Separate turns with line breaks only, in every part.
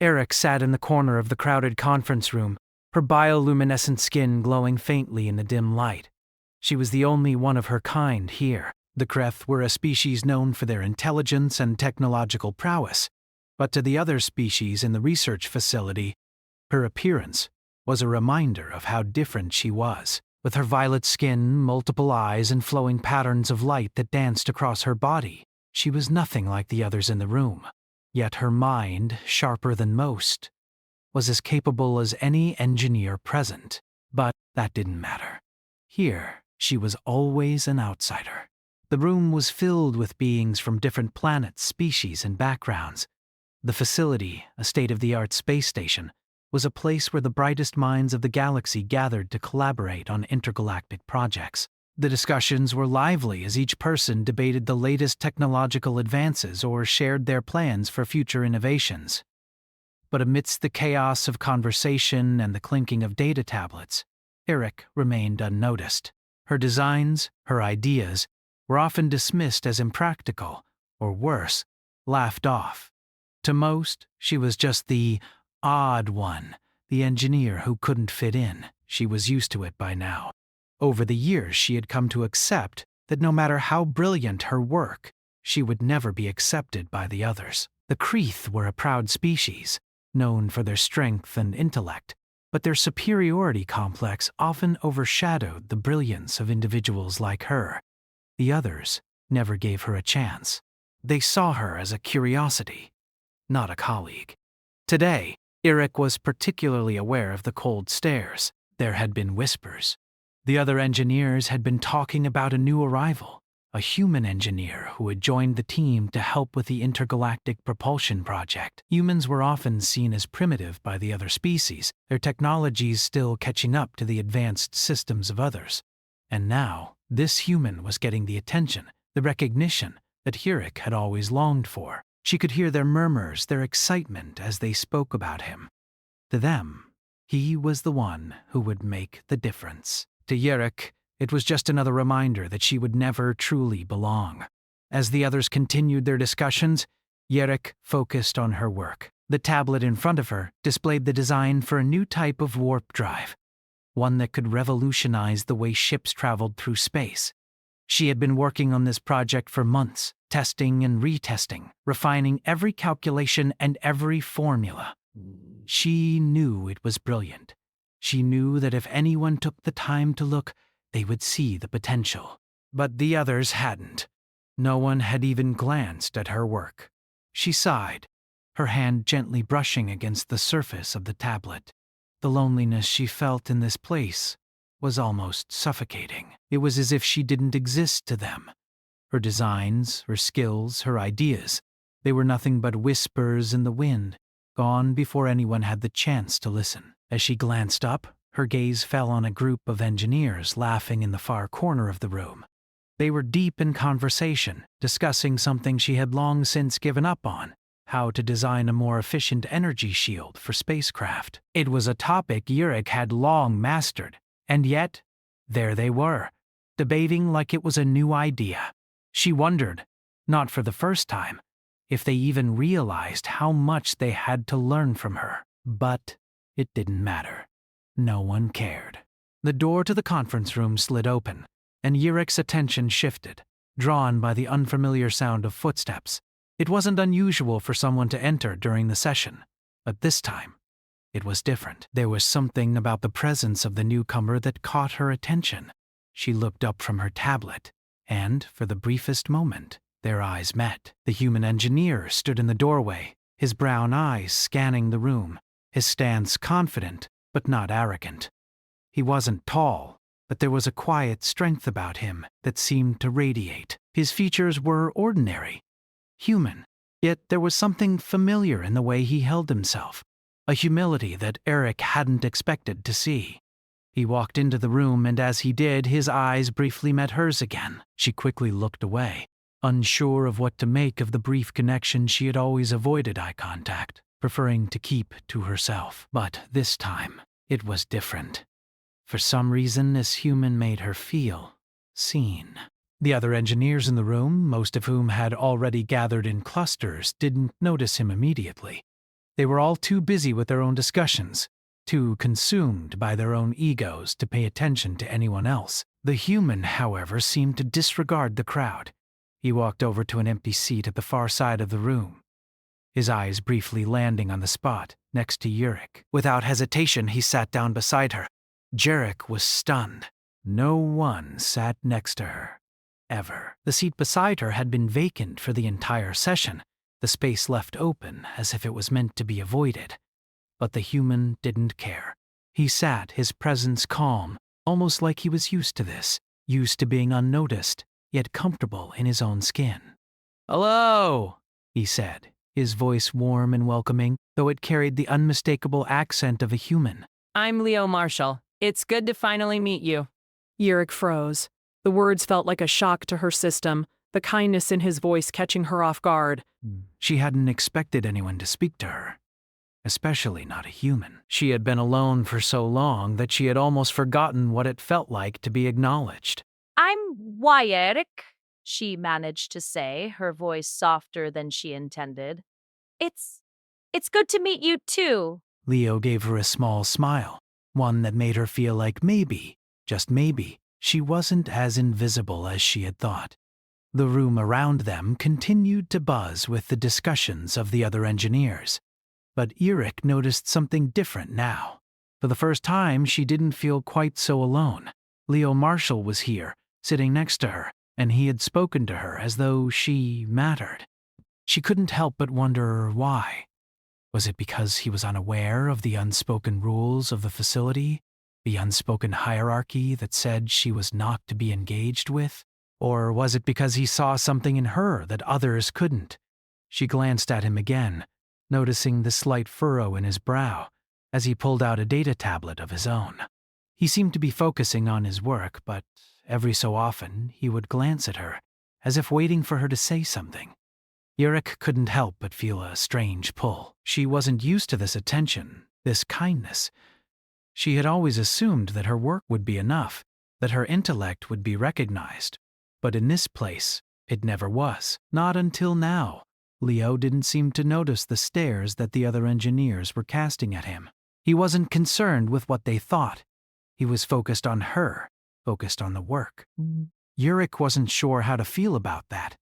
Eric sat in the corner of the crowded conference room, her bioluminescent skin glowing faintly in the dim light. She was the only one of her kind here. The Kreth were a species known for their intelligence and technological prowess, but to the other species in the research facility, her appearance was a reminder of how different she was. With her violet skin, multiple eyes, and flowing patterns of light that danced across her body, she was nothing like the others in the room. Yet her mind, sharper than most, was as capable as any engineer present. But that didn't matter. Here, she was always an outsider. The room was filled with beings from different planets, species, and backgrounds. The facility, a state-of-the-art space station, was a place where the brightest minds of the galaxy gathered to collaborate on intergalactic projects. The discussions were lively as each person debated the latest technological advances or shared their plans for future innovations. But amidst the chaos of conversation and the clinking of data tablets, Eric remained unnoticed. Her designs, her ideas, were often dismissed as impractical, or worse, laughed off. To most, she was just the odd one, the engineer who couldn't fit in. She was used to it by now. Over the years, she had come to accept that no matter how brilliant her work, she would never be accepted by the others. The Kreth were a proud species, known for their strength and intellect, but their superiority complex often overshadowed the brilliance of individuals like her. The others never gave her a chance. They saw her as a curiosity, not a colleague. Today, Eric was particularly aware of the cold stares. There had been whispers. The other engineers had been talking about a new arrival, a human engineer who had joined the team to help with the intergalactic propulsion project. Humans were often seen as primitive by the other species, their technologies still catching up to the advanced systems of others. And now, this human was getting the attention, the recognition that Eric had always longed for. She could hear their murmurs, their excitement as they spoke about him. To them, he was the one who would make the difference. To Eric, it was just another reminder that she would never truly belong. As the others continued their discussions, Eric focused on her work. The tablet in front of her displayed the design for a new type of warp drive, one that could revolutionize the way ships traveled through space. She had been working on this project for months, testing and retesting, refining every calculation and every formula. She knew it was brilliant. She knew that if anyone took the time to look, they would see the potential. But the others hadn't. No one had even glanced at her work. She sighed, her hand gently brushing against the surface of the tablet. The loneliness she felt in this place was almost suffocating. It was as if she didn't exist to them. Her designs, her skills, her ideas, they were nothing but whispers in the wind, gone before anyone had the chance to listen. As she glanced up, her gaze fell on a group of engineers laughing in the far corner of the room. They were deep in conversation, discussing something she had long since given up on: how to design a more efficient energy shield for spacecraft. It was a topic Eric had long mastered, and yet, there they were, debating like it was a new idea. She wondered, not for the first time, if they even realized how much they had to learn from her. But it didn't matter. No one cared. The door to the conference room slid open, and Eric's attention shifted, drawn by the unfamiliar sound of footsteps. It wasn't unusual for someone to enter during the session, but this time, it was different. There was something about the presence of the newcomer that caught her attention. She looked up from her tablet, and, for the briefest moment, their eyes met. The human engineer stood in the doorway, his brown eyes scanning the room, his stance confident, but not arrogant. He wasn't tall, but there was a quiet strength about him that seemed to radiate. His features were ordinary, human, yet there was something familiar in the way he held himself, a humility that Eric hadn't expected to see. He walked into the room, and as he did, his eyes briefly met hers again. She quickly looked away, unsure of what to make of the brief connection. She had always avoided eye contact, preferring to keep to herself. But this time, it was different. For some reason, this human made her feel seen. The other engineers in the room, most of whom had already gathered in clusters, didn't notice him immediately. They were all too busy with their own discussions, too consumed by their own egos to pay attention to anyone else. The human, however, seemed to disregard the crowd. He walked over to an empty seat at the far side of the room, his eyes briefly landing on the spot next to Yurik. Without hesitation, he sat down beside her. Yurik was stunned. No one sat next to her, ever. The seat beside her had been vacant for the entire session, the space left open as if it was meant to be avoided. But the human didn't care. He sat, his presence calm, almost like he was used to this, used to being unnoticed, yet comfortable in his own skin. "Hello," he said, his voice warm and welcoming, though it carried the unmistakable accent of a human.
"I'm Leo Marshall. It's good to finally meet you."
Yurik froze. The words felt like a shock to her system, the kindness in his voice catching her off guard.
She hadn't expected anyone to speak to her, especially not a human. She had been alone for so long that she had almost forgotten what it felt like to be acknowledged.
"I'm Wyarik," she managed to say, her voice softer than she intended. It's good to meet you too."
Leo gave her a small smile, one that made her feel like maybe, just maybe, she wasn't as invisible as she had thought. The room around them continued to buzz with the discussions of the other engineers. But Yurik noticed something different now. For the first time, she didn't feel quite so alone. Leo Marshall was here, sitting next to her, and he had spoken to her as though she mattered. She couldn't help but wonder why. Was it because he was unaware of the unspoken rules of the facility, the unspoken hierarchy that said she was not to be engaged with? Or was it because he saw something in her that others couldn't? She glanced at him again, noticing the slight furrow in his brow as he pulled out a data tablet of his own. He seemed to be focusing on his work, but every so often he would glance at her, as if waiting for her to say something. Yurik couldn't help but feel a strange pull. She wasn't used to this attention, this kindness. She had always assumed that her work would be enough, that her intellect would be recognized. But in this place, it never was. Not until now. Leo didn't seem to notice the stares that the other engineers were casting at him. He wasn't concerned with what they thought. He was focused on her, focused on the work. Yurik wasn't sure how to feel about that.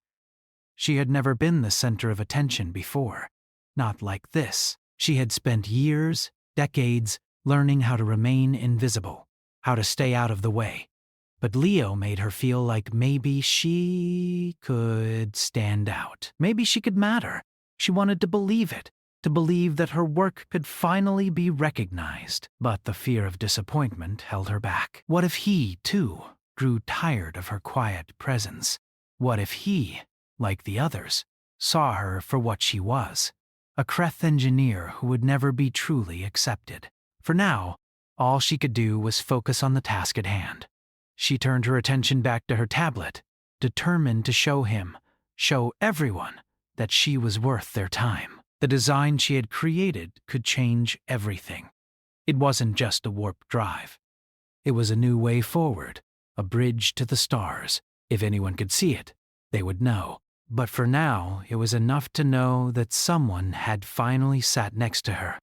She had never been the center of attention before. Not like this. She had spent years, decades, learning how to remain invisible, how to stay out of the way. But Leo made her feel like maybe she could stand out. Maybe she could matter. She wanted to believe it, to believe that her work could finally be recognized. But the fear of disappointment held her back. What if he, too, grew tired of her quiet presence? What if he, like the others, saw her for what she was? A Kreth engineer who would never be truly accepted. For now, all she could do was focus on the task at hand. She turned her attention back to her tablet, determined to show him, show everyone, that she was worth their time. The design she had created could change everything. It wasn't just a warp drive. It was a new way forward, a bridge to the stars. If anyone could see it, they would know. But for now, it was enough to know that someone had finally sat next to her.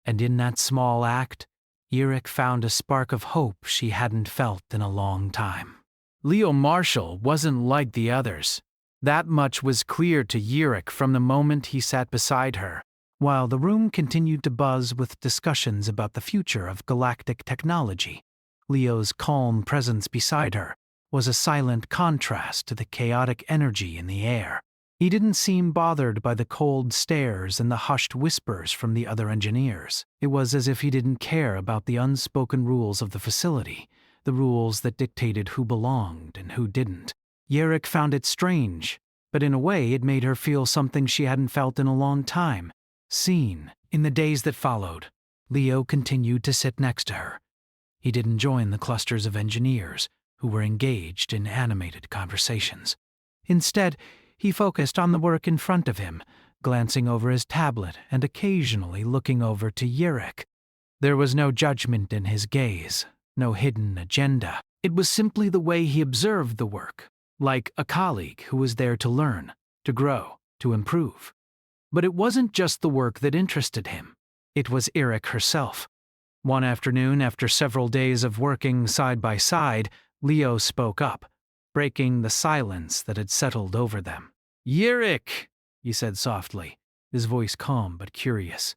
And in that small act, Yurik found a spark of hope she hadn't felt in a long time. Leo Marshall wasn't like the others. That much was clear to Yurik from the moment he sat beside her, while the room continued to buzz with discussions about the future of galactic technology. Leo's calm presence beside her was a silent contrast to the chaotic energy in the air. He didn't seem bothered by the cold stares and the hushed whispers from the other engineers. It was as if he didn't care about the unspoken rules of the facility, the rules that dictated who belonged and who didn't. Yurik found it strange, but in a way it made her feel something she hadn't felt in a long time, seen. In the days that followed, Leo continued to sit next to her. He didn't join the clusters of engineers who were engaged in animated conversations. Instead, he focused on the work in front of him, glancing over his tablet and occasionally looking over to Yurik. There was no judgment in his gaze, no hidden agenda. It was simply the way he observed the work, like a colleague who was there to learn, to grow, to improve. But it wasn't just the work that interested him. It was Eric herself. One afternoon, after several days of working side by side, Leo spoke up, breaking the silence that had settled over them. "Eric," he said softly, his voice calm but curious.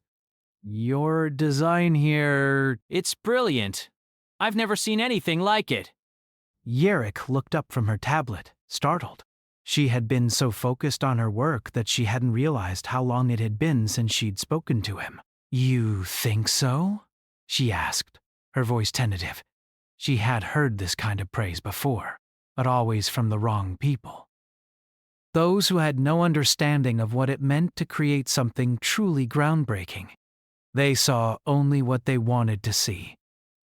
"Your design here—"
It's brilliant. I've never seen anything like it.
Yerrick looked up from her tablet, startled. She had been so focused on her work that she hadn't realized how long it had been since she'd spoken to him. "You think so?" she asked, her voice tentative. She had heard this kind of praise before, but always from the wrong people. Those who had no understanding of what it meant to create something truly groundbreaking. They saw only what they wanted to see,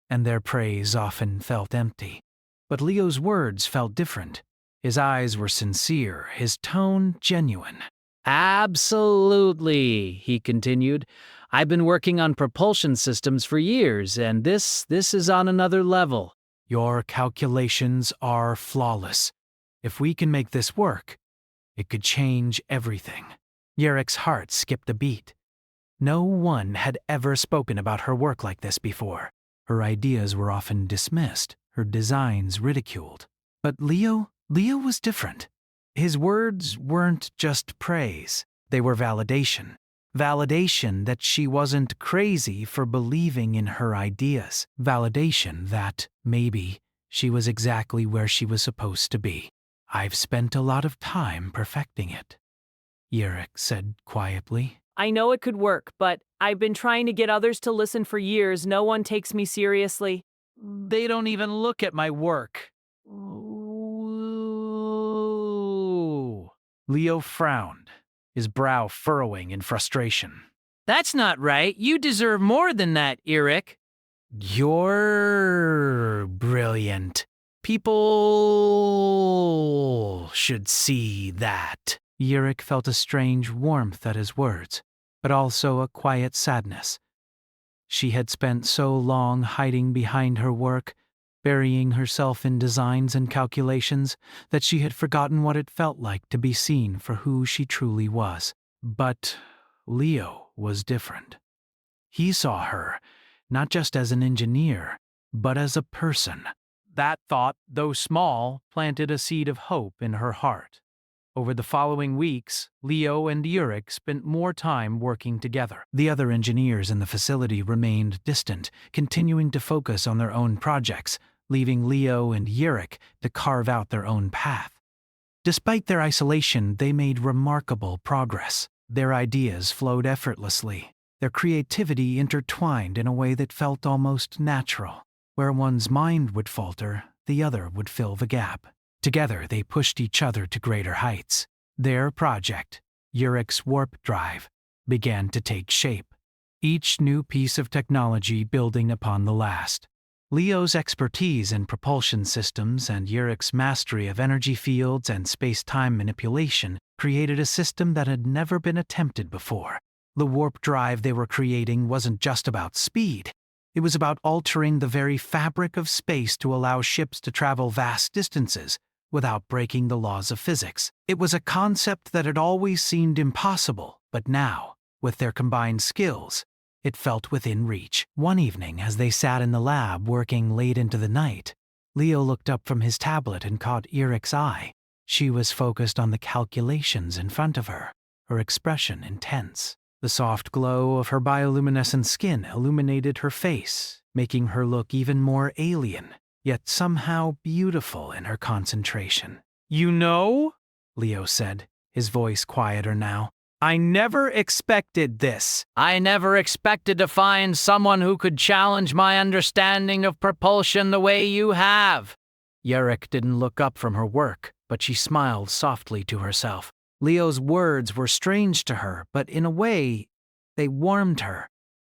and their praise often felt empty. But Leo's words felt different. His eyes were sincere, his tone genuine.
Absolutely, he continued. I've been working on propulsion systems for years, and this is on another level.
Your calculations are flawless. If we can make this work, it could change everything. Yerrick's heart skipped a beat. No one had ever spoken about her work like this before. Her ideas were often dismissed, her designs ridiculed. But Leo was different. His words weren't just praise, they were validation. Validation that she wasn't crazy for believing in her ideas. Validation that, maybe, she was exactly where she was supposed to be. "I've spent a lot of time perfecting it," Yerrick said quietly.
I know it could work, but I've been trying to get others to listen for years. No one takes me seriously.
"They don't even look at my work." Leo frowned, his brow furrowing in frustration.
That's not right. You deserve more than that, Eric.
"You're brilliant. People should see that." Yerrick felt a strange warmth at his words, but also a quiet sadness. She had spent so long hiding behind her work, burying herself in designs and calculations, that she had forgotten what it felt like to be seen for who she truly was. But Leo was different. He saw her, not just as an engineer, but as a person. That thought, though small, planted a seed of hope in her heart. Over the following weeks, Leo and Yerrick spent more time working together. The other engineers in the facility remained distant, continuing to focus on their own projects, leaving Leo and Yerrick to carve out their own path. Despite their isolation, they made remarkable progress. Their ideas flowed effortlessly, their creativity intertwined in a way that felt almost natural. Where one's mind would falter, the other would fill the gap. Together, they pushed each other to greater heights. Their project, Yerrick's warp drive, began to take shape, each new piece of technology building upon the last. Leo's expertise in propulsion systems and Yerrick's mastery of energy fields and space-time manipulation created a system that had never been attempted before. The warp drive they were creating wasn't just about speed. It was about altering the very fabric of space to allow ships to travel vast distances without breaking the laws of physics. It was a concept that had always seemed impossible, but now, with their combined skills, it felt within reach. One evening, as they sat in the lab working late into the night, Leo looked up from his tablet and caught Erick's eye. She was focused on the calculations in front of her, her expression intense. The soft glow of her bioluminescent skin illuminated her face, making her look even more alien, yet somehow beautiful in her concentration. "You know," Leo said, his voice quieter now, "I never expected this."
I never expected to find someone who could challenge my understanding of propulsion the way you have.
Yerrick didn't look up from her work, but she smiled softly to herself. Leo's words were strange to her, but in a way, they warmed her.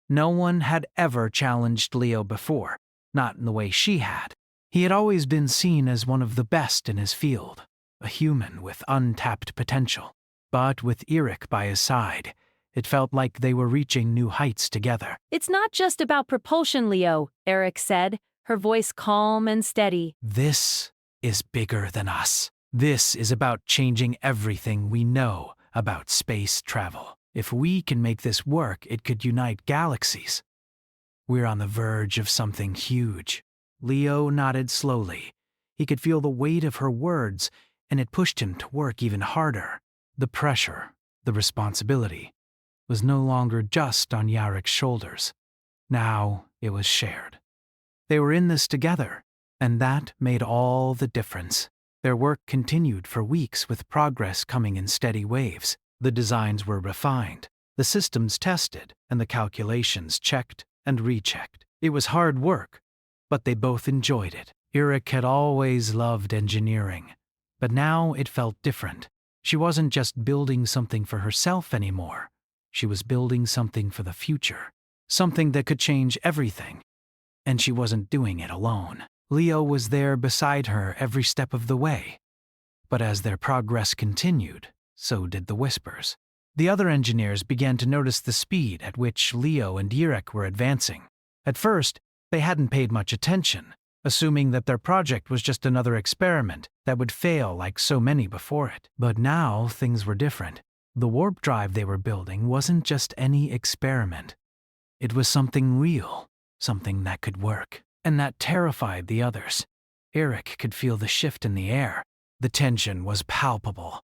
No one had ever challenged Leo before, not in the way she had. He had always been seen as one of the best in his field, a human with untapped potential. But with Eric by his side, it felt like they were reaching new heights together.
It's not just about propulsion, Leo, Eric said, her voice calm and steady.
This is bigger than us. This is about changing everything we know about space travel. If we can make this work, it could unite galaxies. We're on the verge of something huge. Leo nodded slowly. He could feel the weight of her words, and it pushed him to work even harder. The pressure, the responsibility, was no longer just on Yarek's shoulders. Now it was shared. They were in this together, and that made all the difference. Their work continued for weeks with progress coming in steady waves. The designs were refined, the systems tested, and the calculations checked and rechecked. It was hard work, but they both enjoyed it. Eric had always loved engineering, but now it felt different. She wasn't just building something for herself anymore. She was building something for the future, something that could change everything. And she wasn't doing it alone. Leo was there beside her every step of the way. But as their progress continued, so did the whispers. The other engineers began to notice the speed at which Leo and Eric were advancing. At first, they hadn't paid much attention, assuming that their project was just another experiment that would fail like so many before it. But now things were different. The warp drive they were building wasn't just any experiment. It was something real, something that could work. And that terrified the others. Eric could feel the shift in the air. The tension was palpable.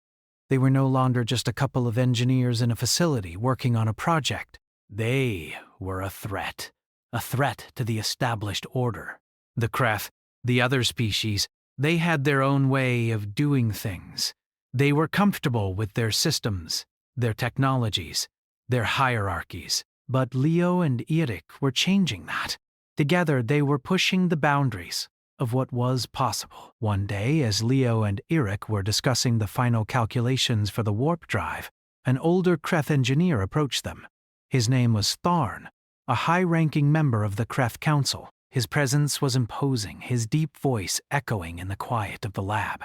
They were no longer just a couple of engineers in a facility working on a project. They were a threat to the established order. The Kreth, the other species, they had their own way of doing things. They were comfortable with their systems, their technologies, their hierarchies. But Leo and Eric were changing that. Together, they were pushing the boundaries of what was possible. One day, as Leo and Eric were discussing the final calculations for the warp drive, an older Kreth engineer approached them. His name was Tharn, a high-ranking member of the Kreth Council. His presence was imposing, his deep voice echoing in the quiet of the lab.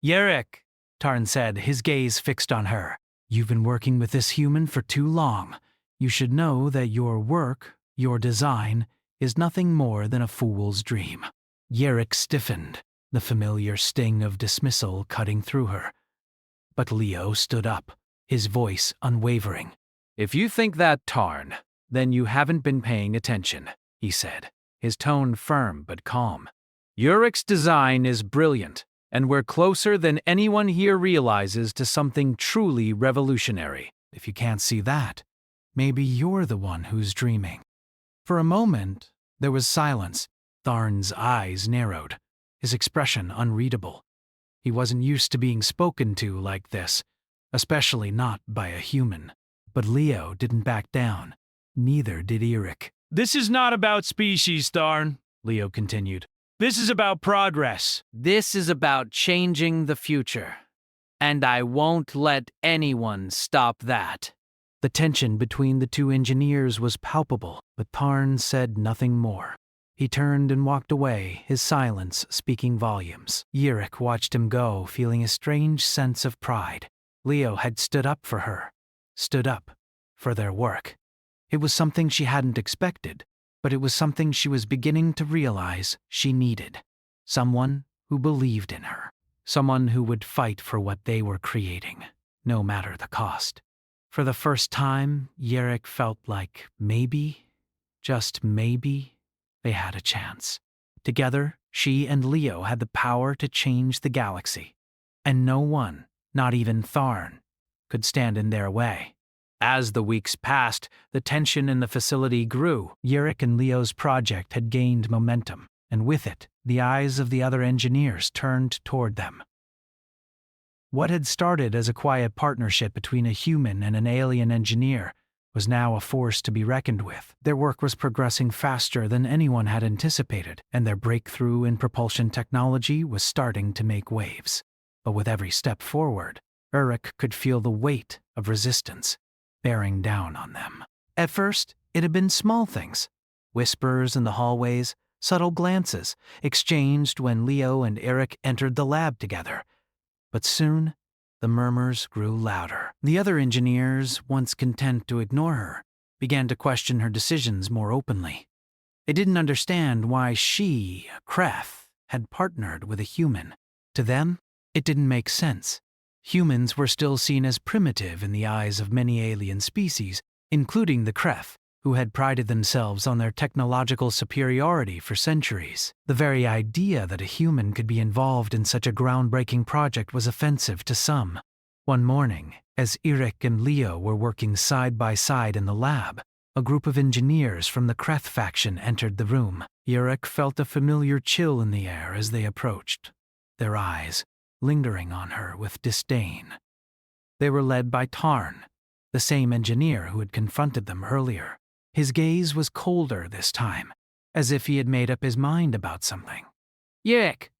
"Eric," Tarn said, his gaze fixed on her. "You've been working with this human for too long. You should know that your work, your design, is nothing more than a fool's dream." Eric stiffened, the familiar sting of dismissal cutting through her. But Leo stood up, his voice unwavering. "If you think that, Tarn, then you haven't been paying attention," he said, his tone firm but calm. "Eric's design is brilliant, and we're closer than anyone here realizes to something truly revolutionary. If you can't see that, maybe you're the one who's dreaming." For a moment, there was silence. Tharn's eyes narrowed, his expression unreadable. He wasn't used to being spoken to like this, especially not by a human. But Leo didn't back down. Neither did Eric. "This is not about species, Tharn," Leo continued. "This is about progress. This is about changing the future. And I won't let anyone stop that." The tension between the two engineers was palpable, but Tarn said nothing more. He turned and walked away, his silence speaking volumes. Eric watched him go, feeling a strange sense of pride. Leo had stood up for her, stood up for their work. It was something she hadn't expected, but it was something she was beginning to realize she needed. Someone who believed in her. Someone who would fight for what they were creating, no matter the cost. For the first time, Eric felt like maybe, just maybe, they had a chance. Together, she and Leo had the power to change the galaxy. And no one, not even Tharn, could stand in their way. As the weeks passed, the tension in the facility grew. Eric and Leo's project had gained momentum, and with it, the eyes of the other engineers turned toward them. What had started as a quiet partnership between a human and an alien engineer was now a force to be reckoned with. Their work was progressing faster than anyone had anticipated, and their breakthrough in propulsion technology was starting to make waves. But with every step forward, Eric could feel the weight of resistance bearing down on them. At first, it had been small things. Whispers in the hallways, subtle glances, exchanged when Leo and Eric entered the lab together. But soon, the murmurs grew louder. The other engineers, once content to ignore her, began to question her decisions more openly. They didn't understand why she, Kreth, had partnered with a human. To them, it didn't make sense. Humans were still seen as primitive in the eyes of many alien species, including the Kreth, who had prided themselves on their technological superiority for centuries. The very idea that a human could be involved in such a groundbreaking project was offensive to some. One morning, as Eric and Leo were working side by side in the lab, a group of engineers from the Kreth faction entered the room. Eric felt a familiar chill in the air as they approached, their eyes lingering on her with disdain. They were led by Tarn, the same engineer who had confronted them earlier. His gaze was colder this time, as if he had made up his mind about something.
Yick!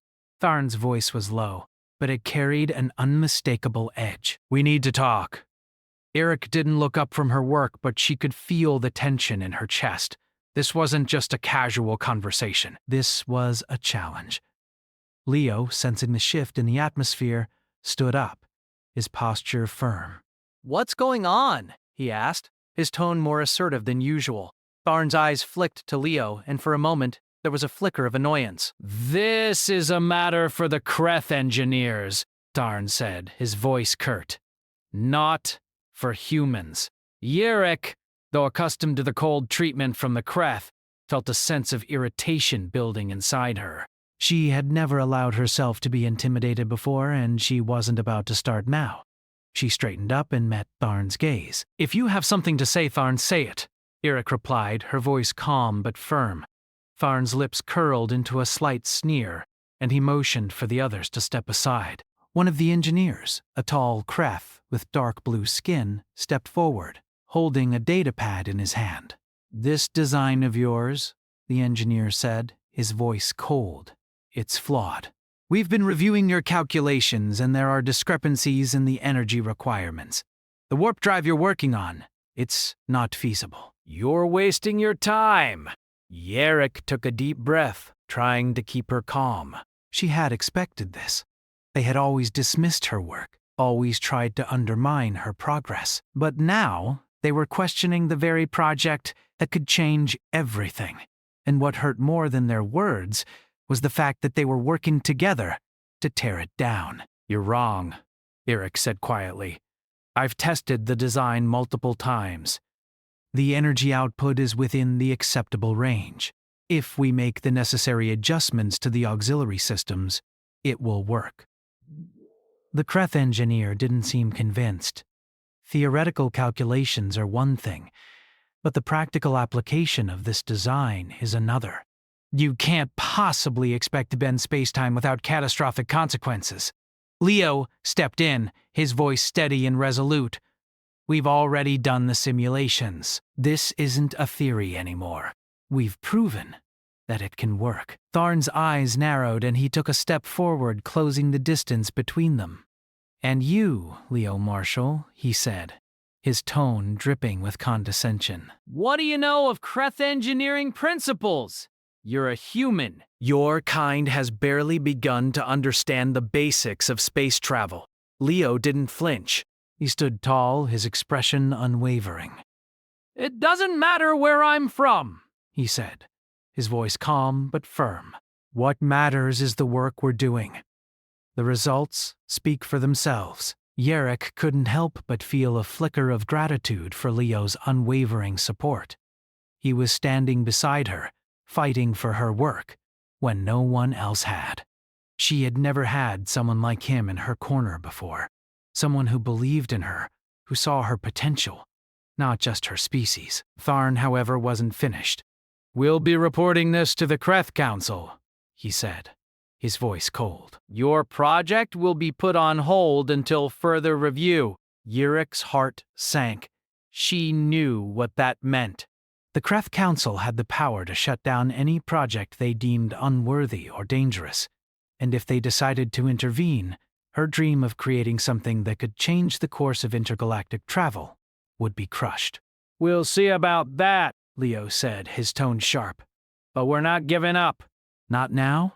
Tharn's voice was low, but it carried an unmistakable edge. We need to talk. Eric didn't look up from her work, but she could feel the tension in her chest. This wasn't just a casual conversation. This was a challenge. Leo, sensing the shift in the atmosphere, stood up, his posture firm.
What's going on? He asked, his tone more assertive than usual. Tharn's eyes flicked to Leo, and for a moment, there was a flicker of annoyance. This is a matter for the Kreth engineers, Tharn said, his voice curt. Not for humans. Yerek, though accustomed to the cold treatment from the Kreth, felt a sense of irritation building inside her.
She had never allowed herself to be intimidated before, and she wasn't about to start now. She straightened up and met Tharn's gaze. If you have something to say, Tharn, say it, Eric replied, her voice calm but firm. Tharn's lips curled into a slight sneer, and he motioned for the others to step aside. One of the engineers, a tall Kreth with dark blue skin, stepped forward, holding a datapad in his hand. This design of yours, the engineer said, his voice cold. It's flawed. We've been reviewing your calculations, and there are discrepancies in the energy requirements. The warp drive you're working on, it's not feasible.
You're wasting your time. Yerek took a deep breath, trying to keep her calm.
She had expected this. They had always dismissed her work, always tried to undermine her progress. But now, they were questioning the very project that could change everything. And what hurt more than their words was the fact that they were working together to tear it down.
You're wrong, Eric said quietly. I've tested the design multiple times.
The energy output is within the acceptable range. If we make the necessary adjustments to the auxiliary systems, it will work. The Kreth engineer didn't seem convinced. Theoretical calculations are one thing, but the practical application of this design is another. You can't possibly expect to bend spacetime without catastrophic consequences. Leo stepped in, his voice steady and resolute. We've already done the simulations. This isn't a theory anymore. We've proven that it can work. Tharn's eyes narrowed and he took a step forward, closing the distance between them. And you, Leo Marshall, he said, his tone dripping with condescension.
What do you know of Kreth engineering principles? You're a human.
Your kind has barely begun to understand the basics of space travel. Leo didn't flinch. He stood tall, his expression unwavering.
It doesn't matter where I'm from,
he said, his voice calm but firm. What matters is the work we're doing. The results speak for themselves. Yerek couldn't help but feel a flicker of gratitude for Leo's unwavering support. He was standing beside her, fighting for her work, when no one else had. She had never had someone like him in her corner before. Someone who believed in her, who saw her potential, not just her species. Tharn, however, wasn't finished.
We'll be reporting this to the Kreth Council,
he said, his voice cold.
Your project will be put on hold until further review.
Yerek's heart sank. She knew what that meant. The Kreth Council had the power to shut down any project they deemed unworthy or dangerous, and if they decided to intervene, her dream of creating something that could change the course of intergalactic travel would be crushed.
We'll see about that,
Leo said, his tone sharp.
But we're not giving up.
Not now,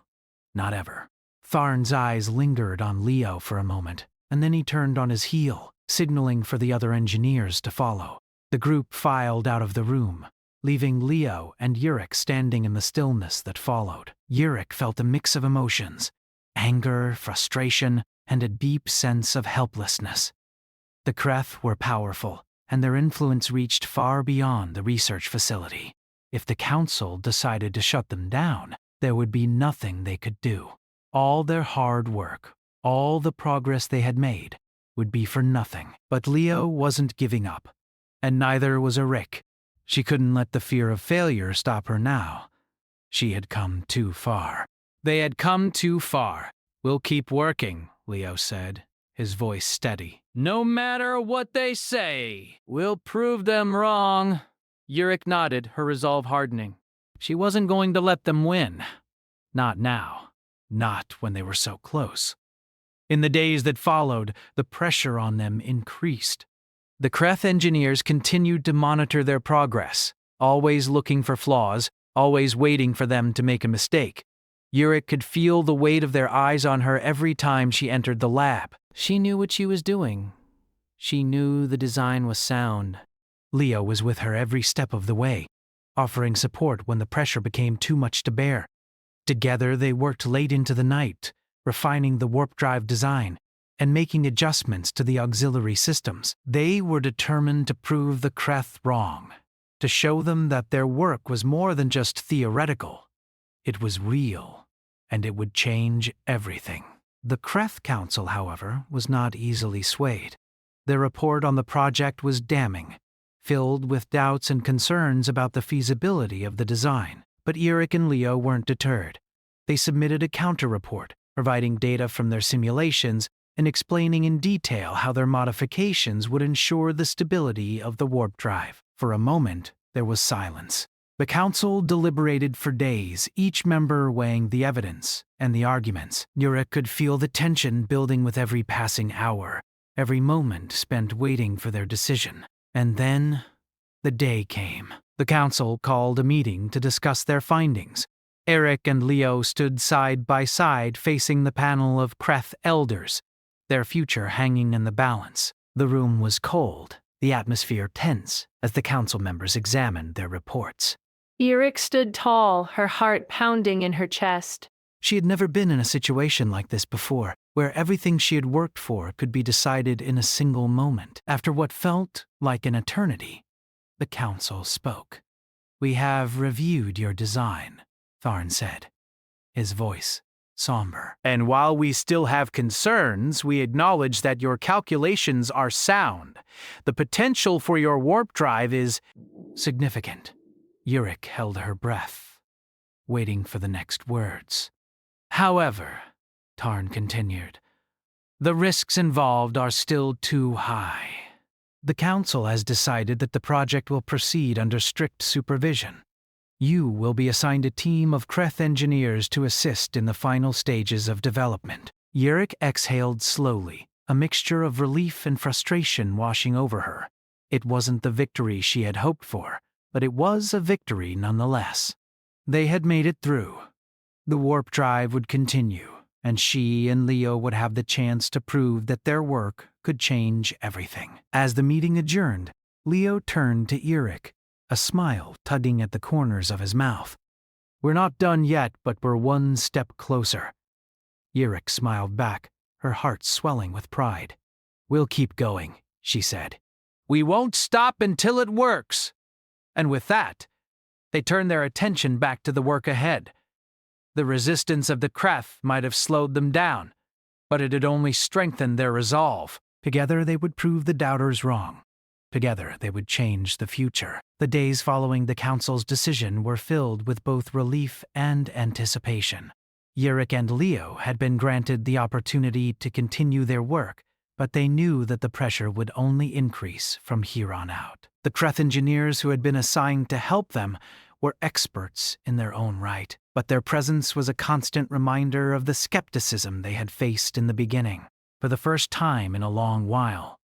not ever. Tharn's eyes lingered on Leo for a moment, and then he turned on his heel, signaling for the other engineers to follow. The group filed out of the room, leaving Leo and Yerek standing in the stillness that followed. Yerek felt a mix of emotions: anger, frustration, and a deep sense of helplessness. The Kreth were powerful, and their influence reached far beyond the research facility. If the Council decided to shut them down, there would be nothing they could do. All their hard work, all the progress they had made, would be for nothing. But Leo wasn't giving up, and neither was Eric. She couldn't let the fear of failure stop her now. She had come too far.
They had come too far. We'll keep working, Leo said, his voice steady. No matter what they say, we'll prove them wrong. Yurik nodded, her resolve hardening. She wasn't going to let them win. Not now. Not when they were so close. In the days that followed, the pressure on them increased. The Kreth engineers continued to monitor their progress, always looking for flaws, always waiting for them to make a mistake. Yurik could feel the weight of their eyes on her every time she entered the lab. She knew what she was doing. She knew the design was sound. Leo was with her every step of the way, offering support when the pressure became too much to bear. Together they worked late into the night, refining the warp drive design and making adjustments to the auxiliary systems. They were determined to prove the Kreth wrong, to show them that their work was more than just theoretical. It was real, and it would change everything. The Kreth Council, however, was not easily swayed. Their report on the project was damning, filled with doubts and concerns about the feasibility of the design. But Yurik and Leo weren't deterred. They submitted a counter-report, providing data from their simulations and explaining in detail how their modifications would ensure the stability of the warp drive. For a moment, there was silence. The council deliberated for days, each member weighing the evidence and the arguments. Yurik could feel the tension building with every passing hour, every moment spent waiting for their decision. And then, the day came. The council called a meeting to discuss their findings. Eric and Leo stood side by side facing the panel of Kreth elders, their future hanging in the balance. The room was cold, the atmosphere tense, as the council members examined their reports.
Yurik stood tall, her heart pounding in her chest.
She had never been in a situation like this before, where everything she had worked for could be decided in a single moment. After what felt like an eternity, the council spoke. "We have reviewed your design," Tharn said, his voice somber.
"And while we still have concerns, we acknowledge that your calculations are sound. The potential for your warp drive is
significant." Yurik held her breath, waiting for the next words. "However," Tarn continued, "the risks involved are still too high. The council has decided that the project will proceed under strict supervision. You will be assigned a team of Kreth engineers to assist in the final stages of development." Yurik exhaled slowly, a mixture of relief and frustration washing over her. It wasn't the victory she had hoped for, but it was a victory nonetheless. They had made it through. The warp drive would continue, and she and Leo would have the chance to prove that their work could change everything. As the meeting adjourned, Leo turned to Yurik, a smile tugging at the corners of his mouth. "We're not done yet, but we're one step closer." Yurik smiled back, her heart swelling with pride. "We'll keep going," she said.
"We won't stop until it works." And with that, they turned their attention back to the work ahead. The resistance of the Kreth might have slowed them down, but it had only strengthened their resolve.
Together they would prove the doubters wrong. Together they would change the future. The days following the council's decision were filled with both relief and anticipation. Yurik and Leo had been granted the opportunity to continue their work, but they knew that the pressure would only increase from here on out. The Kreth engineers who had been assigned to help them were experts in their own right, but their presence was a constant reminder of the skepticism they had faced in the beginning. For the first time in a long while,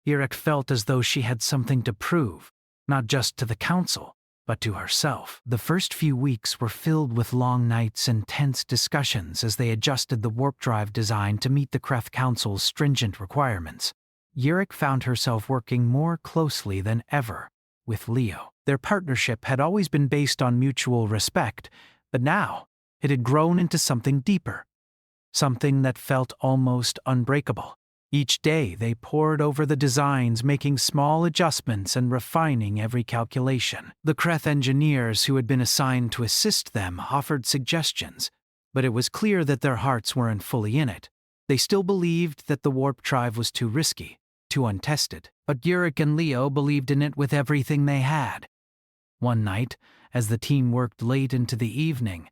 Yurik felt as though she had something to prove, not just to the council, but to herself. The first few weeks were filled with long nights and tense discussions as they adjusted the warp drive design to meet the Kreth Council's stringent requirements. Yurik found herself working more closely than ever with Leo. Their partnership had always been based on mutual respect, but now it had grown into something deeper. something that felt almost unbreakable. Each day they pored over the designs, making small adjustments and refining every calculation. The Kreth engineers who had been assigned to assist them offered suggestions, but it was clear that their hearts weren't fully in it. They still believed that the warp drive was too risky, too untested, but Yurik and Leo believed in it with everything they had. One night, as the team worked late into the evening,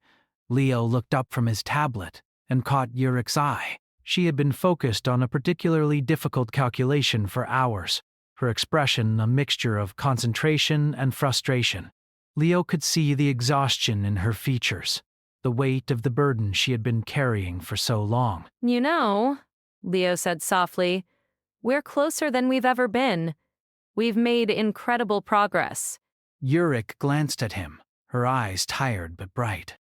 Leo looked up from his tablet and caught Yurik's eye. She had been focused on a particularly difficult calculation for hours, her expression a mixture of concentration and frustration. Leo could see the exhaustion in her features, the weight of the burden she had been carrying for so long.
You know, Leo said softly, we're closer than we've ever been. We've made incredible progress.
Yurik glanced at him, her eyes tired but bright.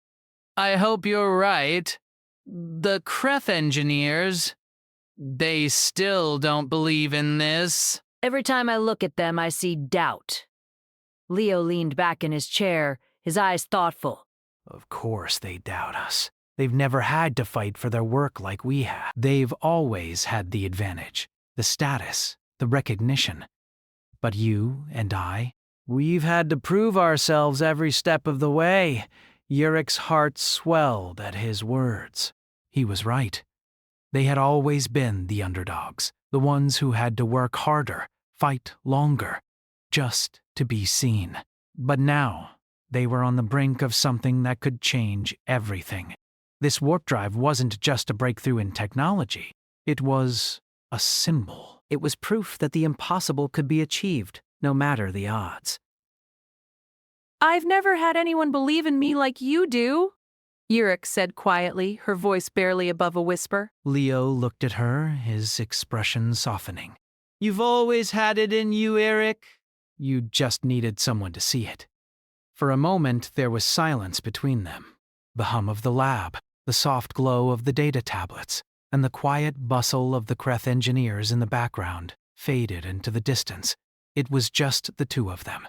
I hope you're right. The Kreth engineers, they still don't believe in this.
Every time I look at them, I see doubt. Leo leaned back in his chair, his eyes thoughtful.
Of course they doubt us. They've never had to fight for their work like we have. They've always had the advantage, the status, the recognition. But you and I, we've had to prove ourselves every step of the way. Yurik's heart swelled at his words. He was right. They had always been the underdogs, the ones who had to work harder, fight longer, just to be seen. But now, they were on the brink of something that could change everything. This warp drive wasn't just a breakthrough in technology. It was a symbol. It was proof that the impossible could be achieved, no matter the odds.
I've never had anyone believe in me like you do, Yurik said quietly, her voice barely above a whisper.
Leo looked at her, his expression softening.
You've always had it in you, Eric.
You just needed someone to see it. For a moment, there was silence between them. The hum of the lab, the soft glow of the data tablets, and the quiet bustle of the Kreth engineers in the background faded into the distance. It was just the two of them,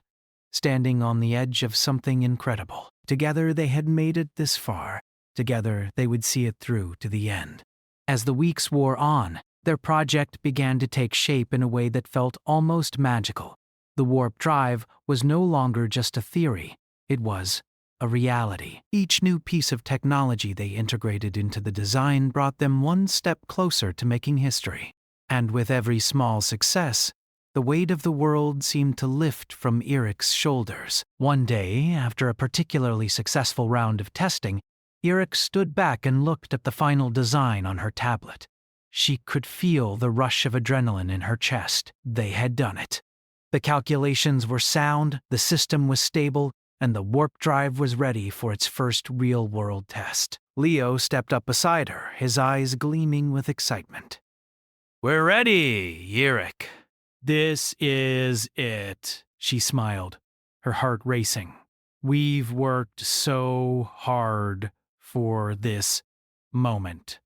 standing on the edge of something incredible. Together they had made it this far. Together they would see it through to the end. As the weeks wore on, their project began to take shape in a way that felt almost magical. The warp drive was no longer just a theory. It was a reality. Each new piece of technology they integrated into the design brought them one step closer to making history. And with every small success, the weight of the world seemed to lift from Eric's shoulders. One day, after a particularly successful round of testing, Eric stood back and looked at the final design on her tablet. She could feel the rush of adrenaline in her chest. They had done it. The calculations were sound, the system was stable, and the warp drive was ready for its first real-world test. Leo stepped up beside her, his eyes gleaming with excitement.
We're ready, Eric. This is it,
she smiled, her heart racing. We've worked so hard for this moment.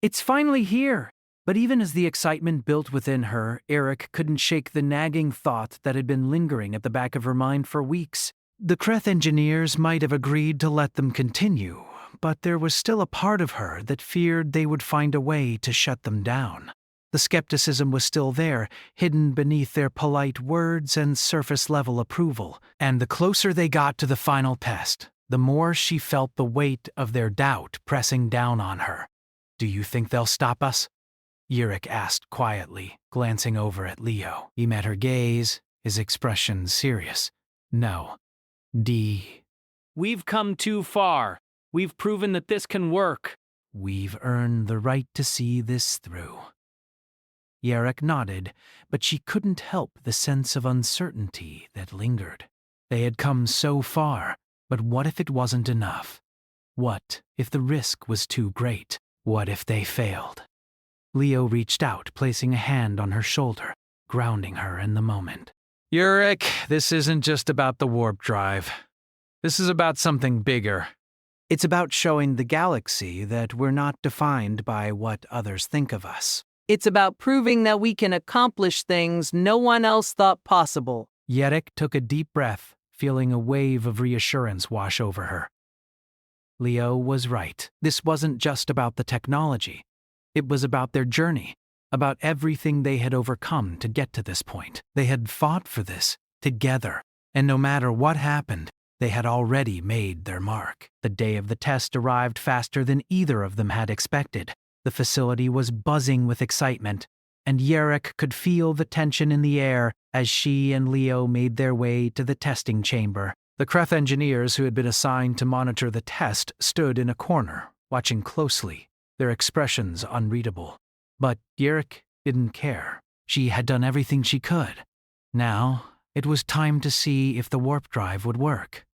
It's finally here. But even as the excitement built within her, Eric couldn't shake the nagging thought that had been lingering at the back of her mind for weeks. The Kreth engineers might have agreed to let them continue, but there was still a part of her that feared they would find a way to shut them down. The skepticism was still there, hidden beneath their polite words and surface-level approval. And the closer they got to the final test, the more she felt the weight of their doubt pressing down on her. Do you think they'll stop us? Yurik asked quietly, glancing over at Leo. He met her gaze, his expression serious. No.
We've come too far. We've proven that this can work.
We've earned the right to see this through. Yurik nodded, but she couldn't help the sense of uncertainty that lingered. They had come so far, but what if it wasn't enough? What if the risk was too great? What if they failed? Leo reached out, placing a hand on her shoulder, grounding her in the moment.
Yurik, this isn't just about the warp drive. This is about something bigger.
It's about showing the galaxy that we're not defined by what others think of us.
It's about proving that we can accomplish things no one else thought possible.
Yurik took a deep breath, feeling a wave of reassurance wash over her. Leo was right. This wasn't just about the technology. It was about their journey, about everything they had overcome to get to this point. They had fought for this, together, and no matter what happened, they had already made their mark. The day of the test arrived faster than either of them had expected. The facility was buzzing with excitement, and Yerrick could feel the tension in the air as she and Leo made their way to the testing chamber. The Kreth engineers who had been assigned to monitor the test stood in a corner, watching closely, their expressions unreadable. But Yerrick didn't care. She had done everything she could. Now, it was time to see if the warp drive would work.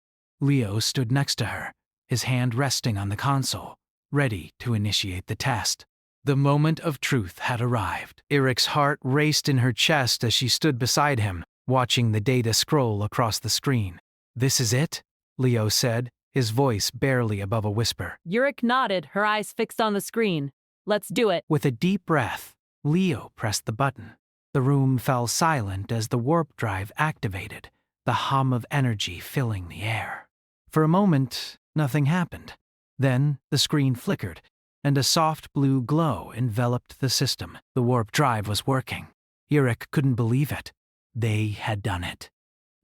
Leo stood next to her, his hand resting on the console, ready to initiate the test. The moment of truth had arrived. Eric's heart raced in her chest as she stood beside him, watching the data scroll across the screen. "This is it?" Leo said, his voice barely above a whisper.
Yurik nodded, her eyes fixed on the screen. "Let's do it."
With a deep breath, Leo pressed the button. The room fell silent as the warp drive activated, the hum of energy filling the air. For a moment, nothing happened. Then the screen flickered, and a soft blue glow enveloped the system. The warp drive was working. Eric couldn't believe it. They had done it.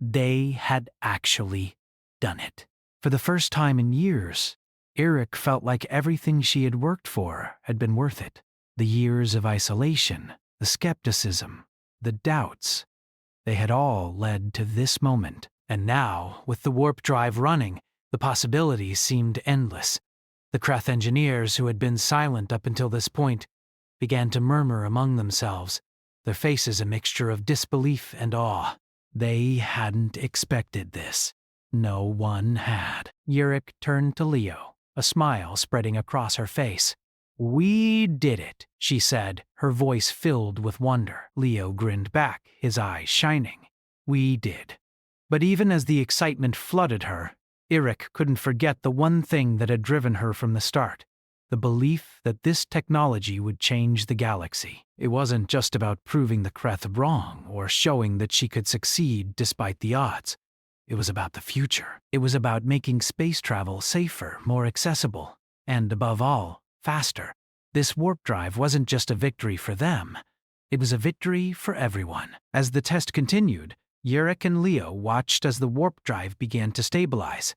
They had actually done it. For the first time in years, Eric felt like everything she had worked for had been worth it. The years of isolation, the skepticism, the doubts, they had all led to this moment. And now, with the warp drive running, the possibilities seemed endless. The Kreth engineers, who had been silent up until this point, began to murmur among themselves, their faces a mixture of disbelief and awe. They hadn't expected this. No one had. Yurik turned to Leo, a smile spreading across her face. "We did it," she said, her voice filled with wonder. Leo grinned back, his eyes shining. "We did." But even as the excitement flooded her, Eric couldn't forget the one thing that had driven her from the start, the belief that this technology would change the galaxy. It wasn't just about proving the Kreth wrong or showing that she could succeed despite the odds. It was about the future. It was about making space travel safer, more accessible, and above all, faster. This warp drive wasn't just a victory for them. It was a victory for everyone. As the test continued, Yurik and Leo watched as the warp drive began to stabilize.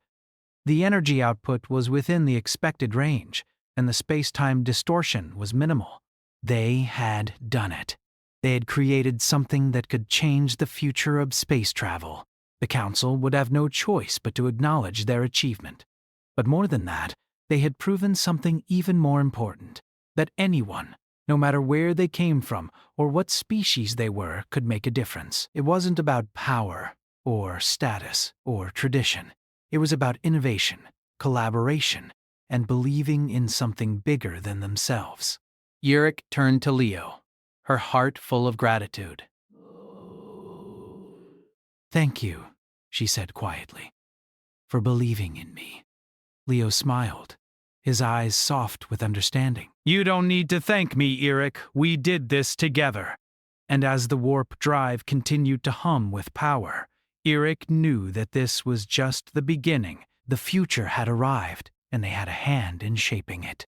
The energy output was within the expected range, and the space-time distortion was minimal. They had done it. They had created something that could change the future of space travel. The Council would have no choice but to acknowledge their achievement. But more than that, they had proven something even more important, that anyone, no matter where they came from or what species they were, could make a difference. It wasn't about power or status or tradition. It was about innovation, collaboration, and believing in something bigger than themselves. Yurik turned to Leo, her heart full of gratitude. "Thank you," she said quietly, "for believing in me." Leo smiled, his eyes soft with understanding. "You don't need to thank me, Eric. We did this together." And as the warp drive continued to hum with power, Eric knew that this was just the beginning. The future had arrived, and they had a hand in shaping it.